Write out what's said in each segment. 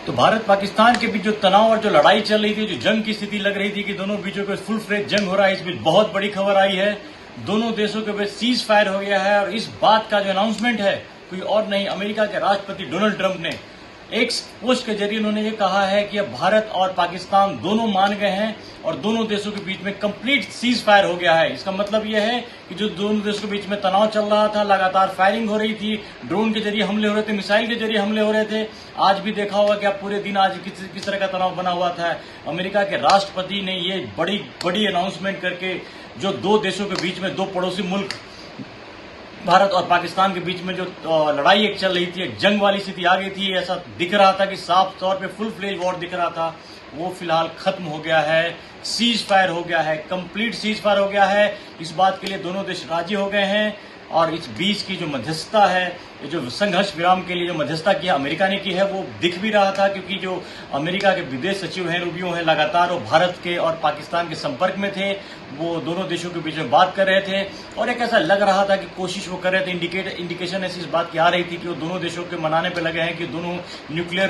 तो भारत पाकिस्तान के बीच जो तनाव और जो लड़ाई चल रही थी, जो जंग की स्थिति लग रही थी कि दोनों बीचों को फुल फ्लेज जंग हो रहा है, इस बीच बहुत बड़ी खबर आई है। दोनों देशों के बीच सीज फायर हो गया है और इस बात का जो अनाउंसमेंट है कोई और नहीं, अमेरिका के राष्ट्रपति डोनाल्ड ट्रंप ने एक पोस्ट के जरिए उन्होंने ये कहा है कि अब भारत और पाकिस्तान दोनों मान गए हैं और दोनों देशों के बीच में कंप्लीट सीज फायर हो गया है। इसका मतलब यह है कि जो दोनों देशों के बीच में तनाव चल रहा था, लगातार फायरिंग हो रही थी, ड्रोन के जरिए हमले हो रहे थे, मिसाइल के जरिए हमले हो रहे थे। आज भी देखा होगा कि आप पूरे दिन आज किस तरह का तनाव बना हुआ था। अमेरिका के राष्ट्रपति ने ये बड़ी अनाउंसमेंट करके जो दो देशों के बीच में, दो पड़ोसी मुल्क भारत और पाकिस्तान के बीच में जो लड़ाई एक चल रही थी, एक जंग वाली स्थिति आ गई थी, ऐसा दिख रहा था कि साफ तौर पे फुल फ्लेज वॉर दिख रहा था, वो फिलहाल खत्म हो गया है। सीज फायर हो गया है, कंप्लीट सीज फायर हो गया है। इस बात के लिए दोनों देश राजी हो गए हैं और इस बीच की जो मध्यस्थता है, जो संघर्ष विराम के लिए जो मध्यस्थता किया अमेरिका ने की है, वो दिख भी रहा था क्योंकि जो अमेरिका के विदेश सचिव हैं, रूबियो हैं, लगातार वो भारत के और पाकिस्तान के संपर्क में थे। वो दोनों देशों के बीच में बात कर रहे थे और एक ऐसा लग रहा था कि कोशिश वो कर रहे थे, इंडिकेशन ऐसी इस बात की आ रही थी कि वो दोनों देशों के मनाने पे लगे हैं कि दोनों न्यूक्लियर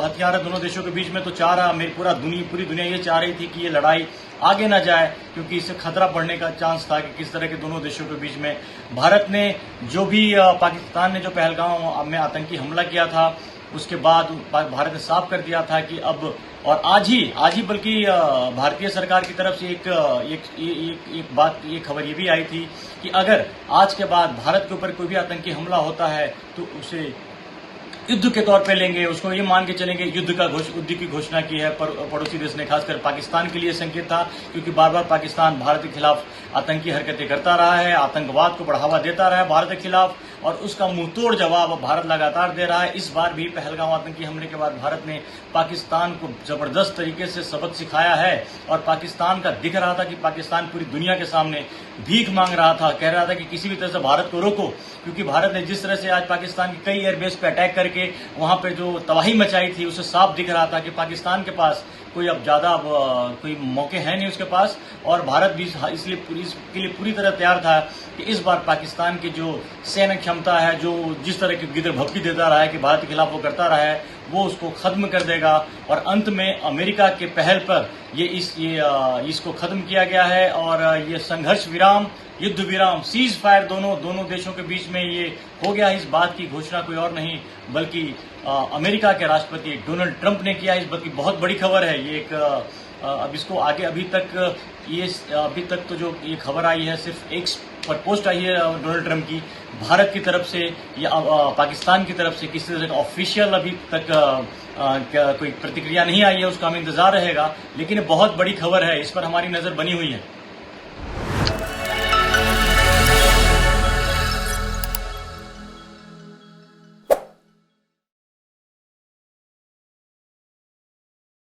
हथियार है दोनों देशों के बीच में। तो चाह रहा पूरी दुनिया ये चाह रही थी कि ये लड़ाई आगे ना जाए क्योंकि इससे खतरा बढ़ने का चांस था कि किस तरह के दोनों देशों के बीच में भारत ने जो भी पाकिस्तान ने जो पहलगाम में आतंकी हमला किया था, उसके बाद भारत ने साफ कर दिया था कि अब, और आज ही बल्कि भारतीय सरकार की तरफ से एक खबर ये भी आई थी कि अगर आज के बाद भारत के ऊपर कोई भी आतंकी हमला होता है तो उसे युद्ध के तौर पे लेंगे, उसको ये मान के चलेंगे युद्ध की घोषणा की है पड़ोसी देश ने। खासकर पाकिस्तान के लिए संकेत था क्योंकि बार बार पाकिस्तान भारत के खिलाफ आतंकी हरकतें करता रहा है, आतंकवाद को बढ़ावा देता रहा है भारत के खिलाफ, और उसका मुंहतोड़ जवाब भारत लगातार दे रहा है। इस बार भी पहलगाम आतंकी हमले के बाद भारत ने पाकिस्तान को जबरदस्त तरीके से सबक सिखाया है और पाकिस्तान का दिख रहा था कि पाकिस्तान पूरी दुनिया के सामने भीख मांग रहा था, कह रहा था कि किसी भी तरह से भारत को रोको, क्योंकि भारत ने जिस तरह से आज पाकिस्तान की कई एयरबेस पे अटैक करके वहां पे जो तबाही मचाई थी, उससे साफ दिख रहा था कि पाकिस्तान के पास कोई अब ज्यादा कोई मौके हैं नहीं उसके पास, और भारत भी इसके लिए पूरी तरह तैयार था कि इस बार पाकिस्तान की जो सैन्य क्षमता है, जो जिस तरह की गिदर भपकी देता रहा है कि भारत के खिलाफ वो करता रहा है, वो उसको खत्म कर देगा। और अंत में अमेरिका के पहल पर इसको खत्म किया गया है और ये संघर्ष विराम, युद्ध विराम, सीज फायर दोनों देशों के बीच में ये हो गया। इस बात की घोषणा कोई और नहीं बल्कि अमेरिका के राष्ट्रपति डोनाल्ड ट्रंप ने किया। इस बात की बहुत बड़ी खबर है ये। अब इसको आगे अभी तक तो जो ये खबर आई है सिर्फ एक पोस्ट आई है डोनाल्ड ट्रंप की, भारत की तरफ से या पाकिस्तान की तरफ से किसी तरह का ऑफिशियल अभी तक कोई प्रतिक्रिया नहीं आई है, उसका हमें इंतजार रहेगा। लेकिन बहुत बड़ी खबर है, इस पर हमारी नजर बनी हुई है।